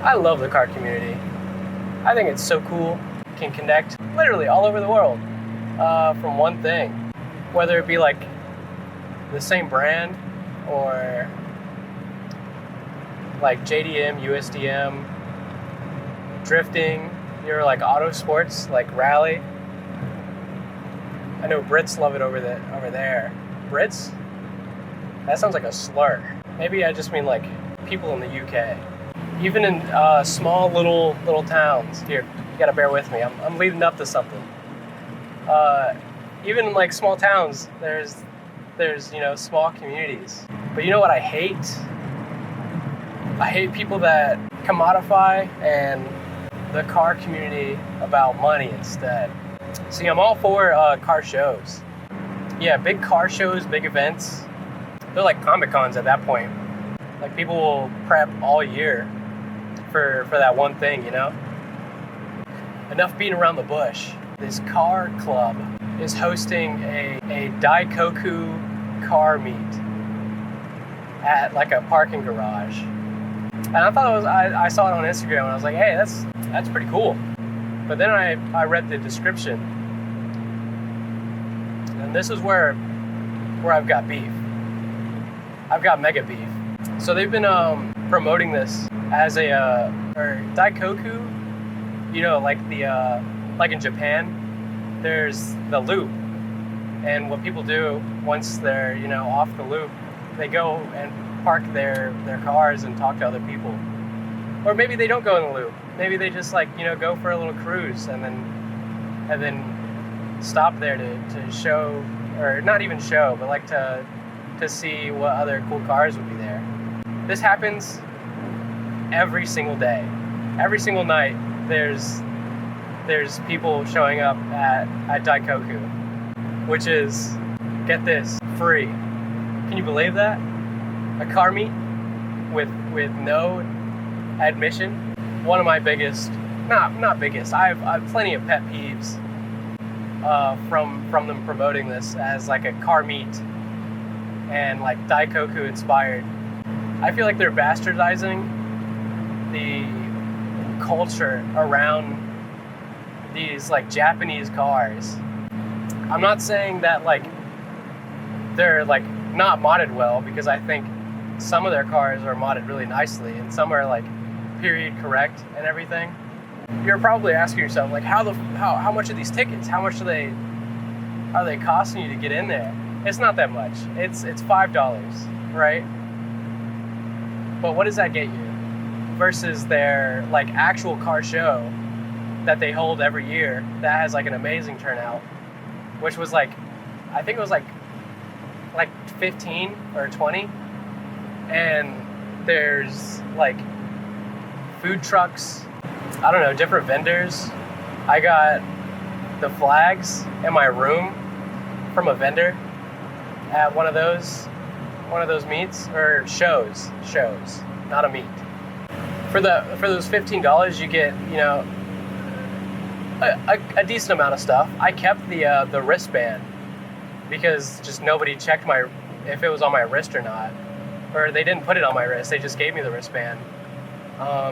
I love the car community. I think it's so cool. Can connect literally all over the world from one thing, whether it be like the same brand or like JDM, USDM, drifting, you're like auto sports, like rally. I know Brits love it over there. Brits? That sounds like a slur. Maybe I just mean like people in the UK. Even in small little towns. Here, you gotta bear with me. I'm leading up to something. Even in like small towns, there's small communities. But you know what I hate? I hate people that commodify and the car community about money instead. See, I'm all for car shows. Yeah, big car shows, big events. They're like Comic-Cons at that point. Like people will prep all year for that one thing, you know? Enough beating around the bush. This car club is hosting a Daikoku car meet at like a parking garage. And I thought I saw it on Instagram and I was like, hey, that's pretty cool. But then I read the description. And this is where I've got beef. I've got mega beef. So they've been promoting this as a Daikoku, you know, like the like in Japan, there's the loop, and what people do once they're off the loop, they go and park their cars and talk to other people, or maybe they don't go in the loop. Maybe they just go for a little cruise and then stop there to show, or not even show, but like to see what other cool cars would be there. This happens every single day. Every single night there's people showing up at Daikoku, which is, get this, free. Can you believe that? A car meet with no admission. One of my biggest, not biggest, I have plenty of pet peeves from them promoting this as like a car meet and like Daikoku inspired. I feel like they're bastardizing the culture around these like Japanese cars. I'm not saying that like they're like not modded well, because I think some of their cars are modded really nicely and some are like period correct and everything. You're probably asking yourself like how much are these tickets? How much are they costing you to get in there? It's not that much. It's $5, right? But what does that get you versus their like actual car show that they hold every year that has like an amazing turnout, which was like, I think it was like 15 or 20, and there's like food trucks, I don't know, different vendors. I got the flags in my room from a vendor at one of those meets, or shows, not a meet. For those $15, you get a decent amount of stuff. I kept the wristband because just nobody checked if it was on my wrist or not, or they didn't put it on my wrist. They just gave me the wristband.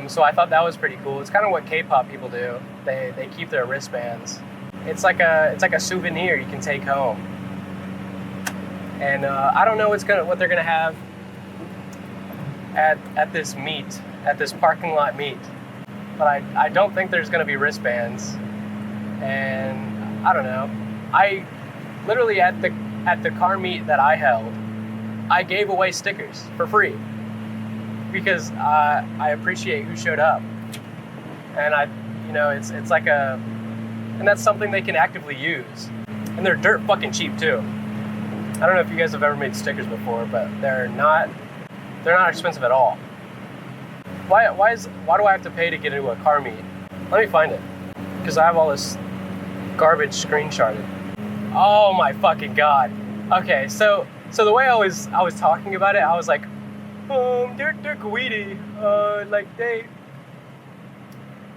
So I thought that was pretty cool. It's kind of what K-pop people do. They keep their wristbands. It's like a souvenir you can take home. And I don't know what they're gonna have at this meet, at this parking lot meet. But I don't think there's gonna be wristbands. And I don't know. I literally at the car meet that I held, I gave away stickers for free because I appreciate who showed up. And it's like and that's something they can actively use. And they're dirt fucking cheap too. I don't know if you guys have ever made stickers before, but they're not expensive at all. Why do I have to pay to get into a car meet? Let me find it, because I have all this garbage screenshotted. Oh my fucking god. Okay, so the way I was talking about it, I was like, they're greedy. Like they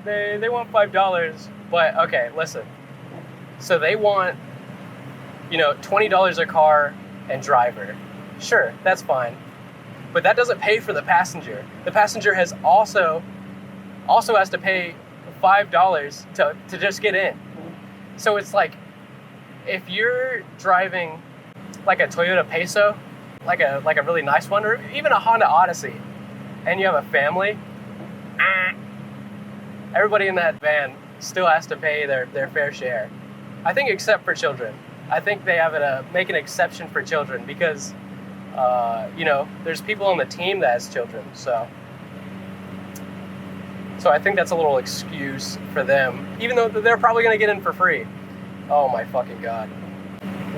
want $5. But okay, listen. So they want $20 a car and driver. Sure, that's fine. But that doesn't pay for the passenger. The passenger has also also has to pay $5 to just get in. So it's like, if you're driving like a Toyota Peso, like a really nice one, or even a Honda Odyssey, and you have a family, everybody in that van still has to pay their fair share. I think except for children. I think they have to make an exception for children because, there's people on the team that has children. So I think that's a little excuse for them, even though they're probably going to get in for free. Oh my fucking God.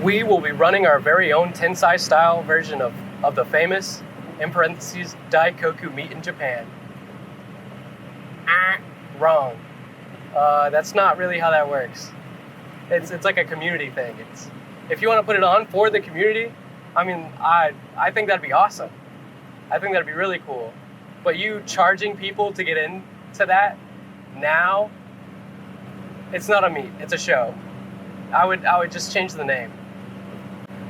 We will be running our very own Tensai style version of the famous, in parentheses, Daikoku meat in Japan. Wrong. That's not really how that works. It's like a community thing. If you want to put it on for the community, I mean, I think that'd be awesome. I think that'd be really cool. But you charging people to get into that now, it's not a meet, it's a show. I would just change the name.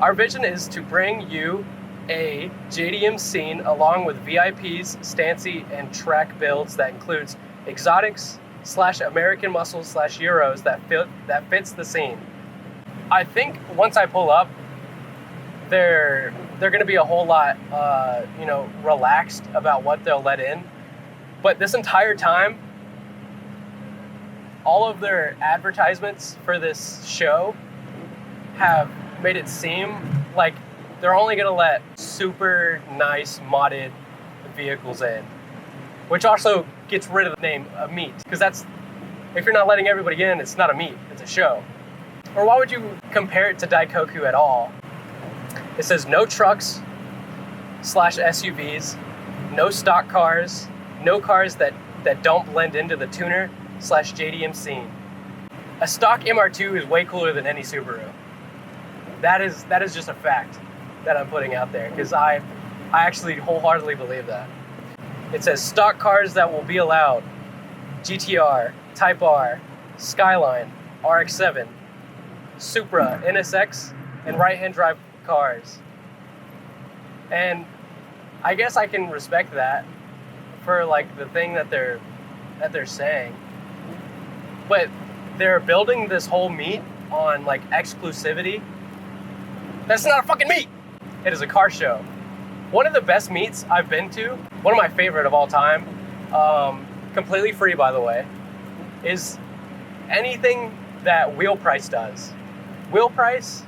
Our vision is to bring you a JDM scene along with VIPs, Stancy, and track builds that includes exotics / American muscles / Euros that fits the scene. I think once I pull up, they're going to be a whole lot, relaxed about what they'll let in. But this entire time, all of their advertisements for this show have made it seem like they're only going to let super nice modded vehicles in, which also gets rid of the name meet, because that's, if you're not letting everybody in, it's not a meet, it's a show. Or why would you compare it to Daikoku at all? It says no trucks / SUVs, no stock cars, no cars that don't blend into the tuner / JDM scene. A stock MR2 is way cooler than any Subaru. That is just a fact that I'm putting out there, because I actually wholeheartedly believe that. It says stock cars that will be allowed: GTR, Type R, Skyline, RX-7, Supra, NSX, and right-hand drive cars. And I guess I can respect that for like the thing that they're saying. But they're building this whole meet on like exclusivity. That's not a fucking meet. It is a car show. One of the best meets I've been to, one of my favorite of all time, completely free by the way, is anything that Wheel Price does. Wheel Price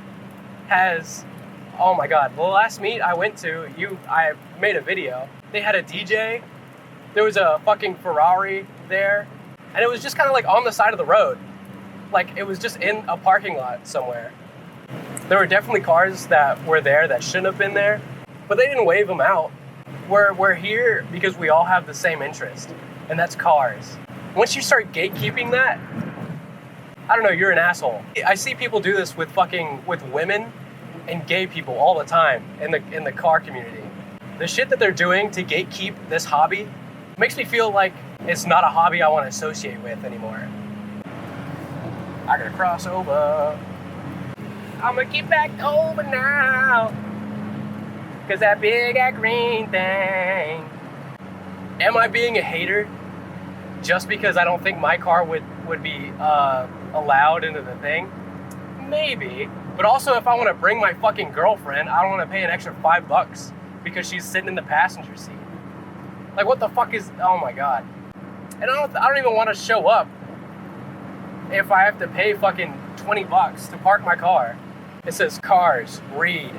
has, oh my God, the last meet I went to, I made a video. They had a DJ, there was a fucking Ferrari there, and it was just kind of like on the side of the road. Like it was just in a parking lot somewhere. There were definitely cars that were there that shouldn't have been there, but they didn't wave them out. We're here because we all have the same interest, and that's cars. Once you start gatekeeping that, I don't know, you're an asshole. I see people do this with women and gay people all the time in the car community. The shit that they're doing to gatekeep this hobby makes me feel like it's not a hobby I want to associate with anymore. I gotta cross over. I'm gonna get back over now, cause that big green thing. Am I being a hater just because I don't think my car would be allowed into the thing? Maybe. But also, if I want to bring my fucking girlfriend, I don't want to pay an extra $5 because she's sitting in the passenger seat. Like, what the fuck is? Oh my God. And I don't even want to show up if I have to pay fucking $20 to park my car. It says cars, read.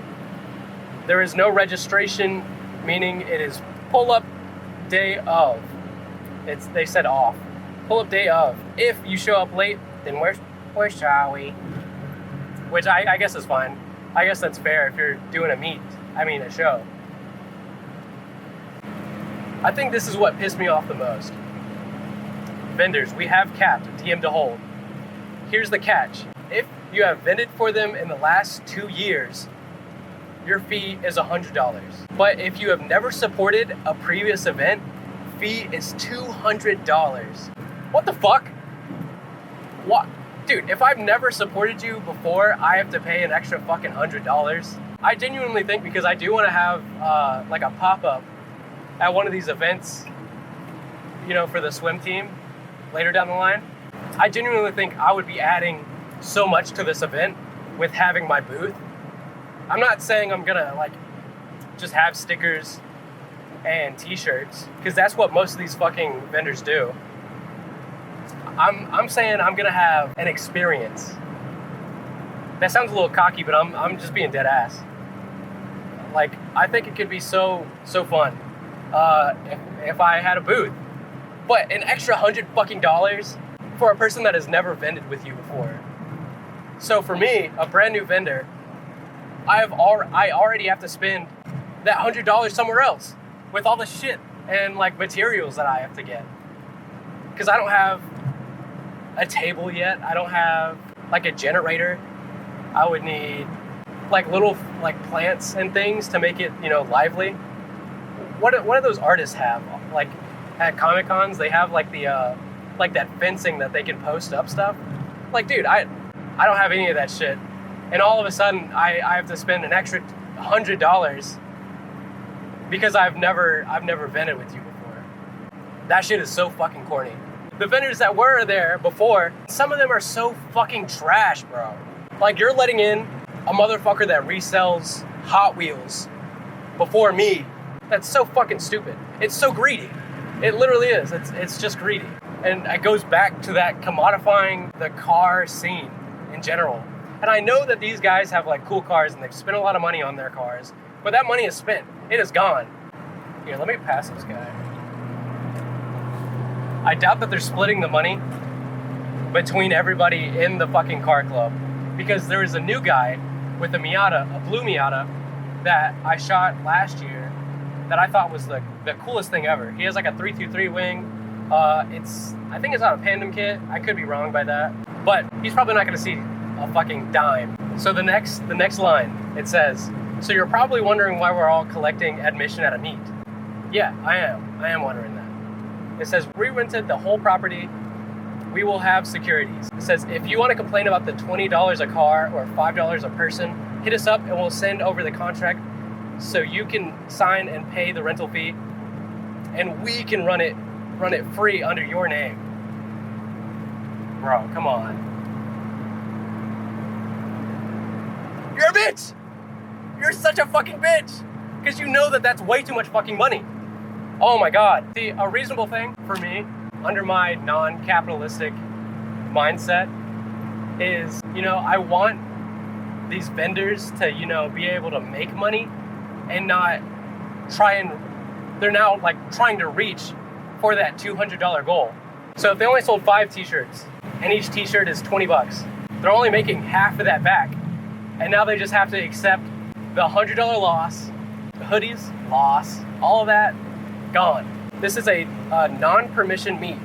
There is no registration, meaning it is pull up day of. They said off. Pull up day of. If you show up late, then where shall we? Which I guess is fine. I guess that's fair if you're doing a show. I think this is what pissed me off the most. Vendors, we have capped DM to hold. Here's the catch. If you have vended for them in the last 2 years, your fee is $100. But if you have never supported a previous event, fee is $200. What the fuck? What? Dude, if I've never supported you before, I have to pay an extra fucking $100. I genuinely think, because I do want to have like a pop-up at one of these events for the swim team later down the line, I genuinely think I would be adding so much to this event with having my booth. I'm not saying I'm gonna like just have stickers and t-shirts, because that's what most of these fucking vendors do. I'm saying I'm gonna have an experience. That sounds a little cocky, but I'm just being dead ass. Like, I think it could be so fun if I had a booth. But an extra $100 fucking for a person that has never vended with you before. So for me, a brand new vendor, I already have to spend that $100 somewhere else with all the shit and like materials that I have to get. Because I don't have a table yet. I don't have like a generator. I would need like little like plants and things to make it, lively. What do those artists have? Like at Comic Cons, they have like the like that fencing that they can post up stuff. Like, dude, I don't have any of that shit, and all of a sudden I have to spend an extra $100 because I've never vended with you before. That shit is so fucking corny. The vendors that were there before, some of them are so fucking trash, bro. Like, you're letting in a motherfucker that resells Hot Wheels before me. That's so fucking stupid. It's so greedy. It literally is. It's just greedy. And it goes back to that commodifying the car scene in general. And I know that these guys have like cool cars and they've spent a lot of money on their cars, but that money is spent. It is gone. Here, let me pass this guy. I doubt that they're splitting the money between everybody in the fucking car club, because there was a new guy with a Miata, a blue Miata, that I shot last year that I thought was the coolest thing ever. He has like a 323 wing. I think it's on a Pandem kit. I could be wrong by that, but he's probably not gonna see a fucking dime. So the next line, it says, "So you're probably wondering why we're all collecting admission at a meet." Yeah, I am wondering that. It says, "We rented the whole property. We will have securities." It says, "If you want to complain about the $20 a car or $5 a person, hit us up and we'll send over the contract so you can sign and pay the rental fee, and we can run it free under your name." Bro, come on. You're a bitch! You're such a fucking bitch! Because you know that that's way too much fucking money. Oh my god. See, a reasonable thing for me, under my non-capitalistic mindset, is, I want these vendors to, be able to make money and not they're now like trying to reach for that $200 goal. So if they only sold 5 t-shirts and each t-shirt is $20, they're only making half of that back. And now they just have to accept the $100 loss, the hoodies, loss, all of that, gone. This is a non-permission meet.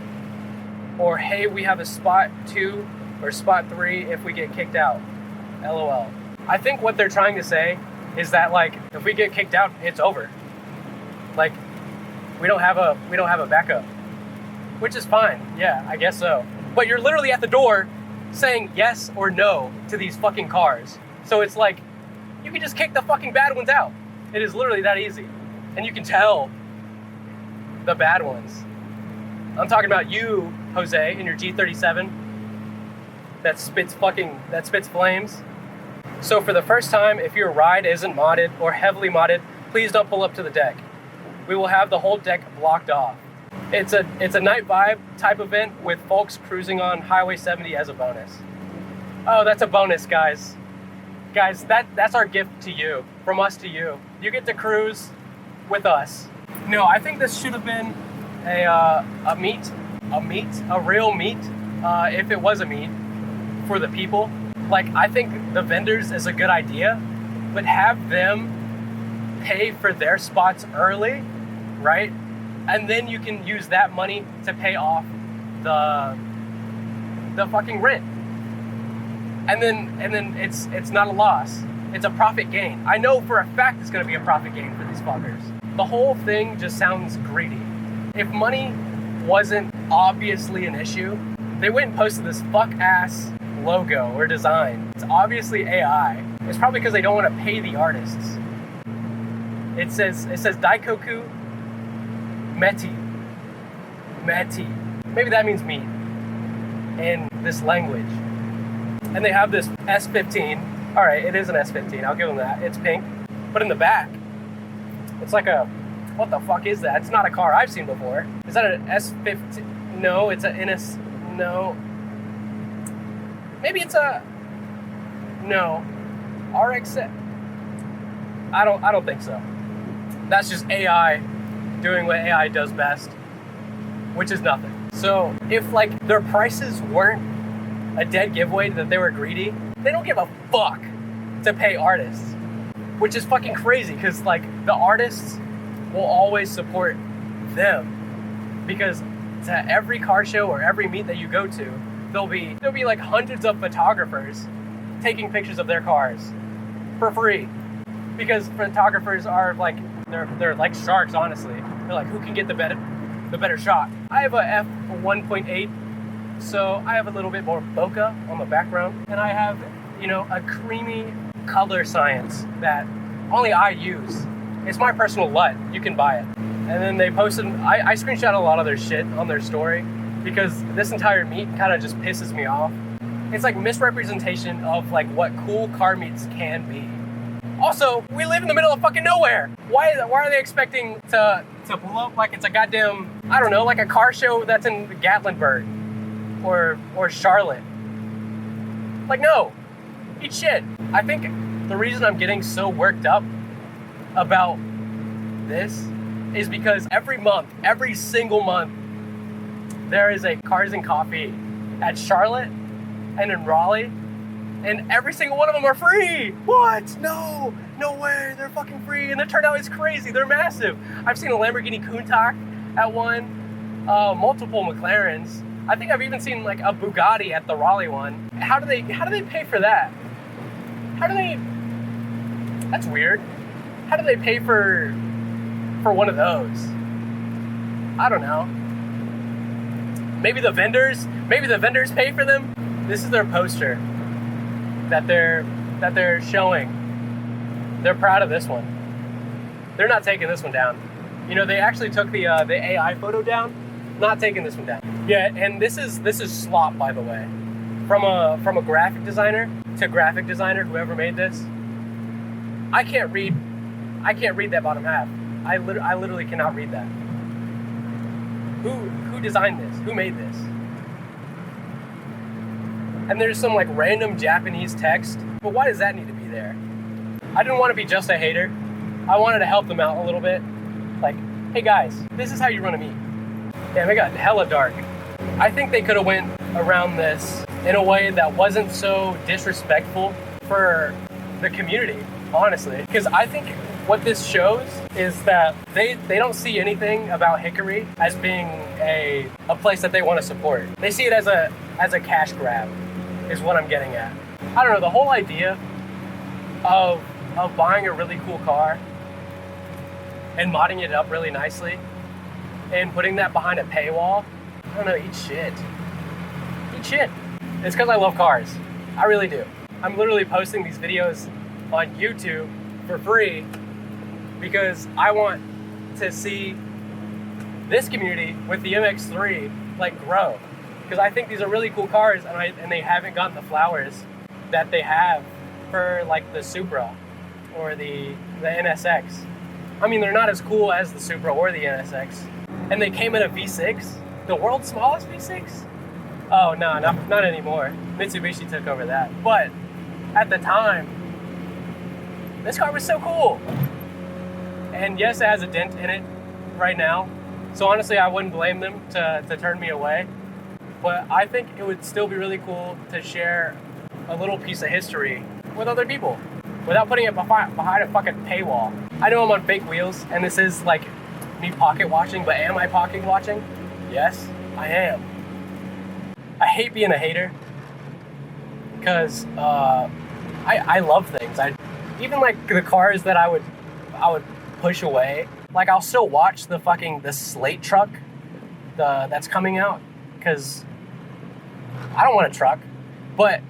Or, hey, we have a spot 2 or spot 3 if we get kicked out. LOL. I think what they're trying to say is that, like, if we get kicked out, it's over. Like, we don't have a backup. Which is fine. Yeah, I guess so. But you're literally at the door saying yes or no to these fucking cars. So it's like, you can just kick the fucking bad ones out. It is literally that easy. And you can tell the bad ones. I'm talking about you, Jose, in your G37 that spits flames. So for the first time, if your ride isn't modded or heavily modded, please don't pull up to the deck. We will have the whole deck blocked off. It's a night vibe type event with folks cruising on Highway 70 as a bonus. Oh, that's a bonus, guys. Guys, that's our gift to you, from us to you. You get to cruise with us. No, I think this should have been a real meet, if it was a meet for the people. Like, I think the vendors is a good idea, but have them pay for their spots early, right? And then you can use that money to pay off the fucking rent. And then it's not a loss. It's a profit gain. I know for a fact it's gonna be a profit gain for these fuckers. The whole thing just sounds greedy. If money wasn't obviously an issue, they went and posted this fuck-ass logo or design. It's obviously AI. It's probably because they don't want to pay the artists. It says Daikoku Meti. Meti. Maybe that means meat in this language. And they have this S15. All right, it is an S15. I'll give them that. It's pink. But in the back, it's like a, what the fuck is that? It's not a car I've seen before. Is that an S15? No, it's an NS, no. Maybe it's a, no. RX, I don't think so. That's just AI doing what AI does best, which is nothing. So if like their prices weren't a dead giveaway that they were greedy, they don't give a fuck to pay artists, which is fucking crazy because like the artists will always support them because to every car show or every meet that you go to, there'll be like hundreds of photographers taking pictures of their cars for free because photographers are like they're like sharks, honestly. They're like, who can get the better shot? I have a f1.8, so I have a little bit more bokeh on the background, and I have, you know, a creamy color science that only I use. It's my personal LUT. You can buy it. And then they posted, I screenshot a lot of their shit on their story because this entire meet kind of just pisses me off. It's like misrepresentation of like what cool car meets can be. Also, we live in the middle of fucking nowhere. Why are they expecting to pull up like it's a goddamn, I don't know, like a car show that's in Gatlinburg or Charlotte? Like, no, eat shit. I think the reason I'm getting so worked up about this is because every single month, there is a Cars and Coffee at Charlotte and in Raleigh, and every single one of them are free. What? No way, they're fucking free, and the turnout is crazy. They're massive. I've seen a Lamborghini Countach at one, multiple McLarens. I think I've even seen like a Bugatti at the Raleigh one. How do they pay for that? That's weird. How do they pay for one of those? I don't know. Maybe the vendors pay for them. This is their poster that they're showing. They're proud of this one. They're not taking this one down. You know, they actually took the AI photo down. Not taking this one down. Yeah, and this is slop, by the way. From a graphic designer to graphic designer, whoever made this. I can't read that bottom half. I literally cannot read that. Who designed this? Who made this? And there's some like random Japanese text. But why does that need to be there? I didn't want to be just a hater. I wanted to help them out a little bit. Like, hey guys, this is how you run a meet. Damn, it got hella dark. I think they could have went around this in a way that wasn't so disrespectful for the community, honestly. Because I think what this shows is that they don't see anything about Hickory as being a place that they want to support. They see it as a cash grab, is what I'm getting at. I don't know, the whole idea of buying a really cool car and modding it up really nicely and putting that behind a paywall, I don't know, eat shit. It's because I love cars. I really do. I'm literally posting these videos on YouTube for free because I want to see this community with the MX-3 like grow. Because I think these are really cool cars and they haven't gotten the flowers that they have for like the Supra or the NSX. I mean, they're not as cool as the Supra or the NSX. And they came in a V6, the world's smallest V6? Oh, no, not anymore. Mitsubishi took over that. But at the time, this car was so cool. And yes, it has a dent in it right now. So honestly, I wouldn't blame them to turn me away. But I think it would still be really cool to share a little piece of history with other people without putting it behind a fucking paywall. I know I'm on fake wheels, and this is like me pocket watching, but am I pocket watching? Yes, I am. I hate being a hater because I love things. Even like the cars that I would push away. Like I'll still watch the slate truck that's coming out because I don't want a truck. But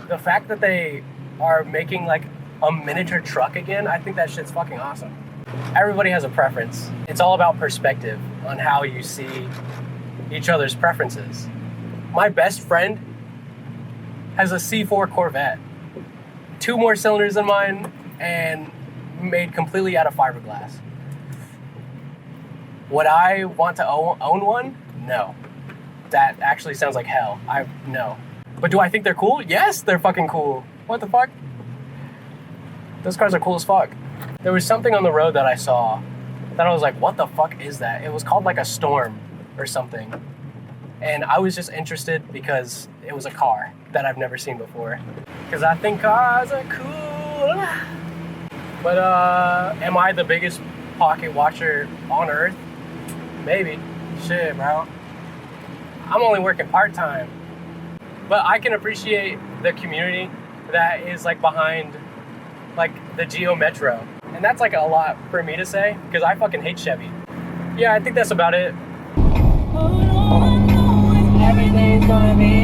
the fact that they are making like a miniature truck again, I think that shit's fucking awesome. Everybody has a preference. It's all about perspective on how you see each other's preferences. My best friend has a C4 Corvette, 2 more cylinders than mine, and made completely out of fiberglass. Would I want to own one? No. That actually sounds like hell. No. But do I think they're cool? Yes, they're fucking cool. What the fuck? Those cars are cool as fuck. There was something on the road that I saw that I was like, what the fuck is that? It was called like a Storm or something. And I was just interested because it was a car that I've never seen before. Because I think cars are cool. But am I the biggest pocket watcher on earth? Maybe. Shit, bro. I'm only working part-time. But I can appreciate the community that is like behind like the Geo Metro. And that's like a lot for me to say because I fucking hate Chevy. Yeah, I think that's about it. Everything's gonna be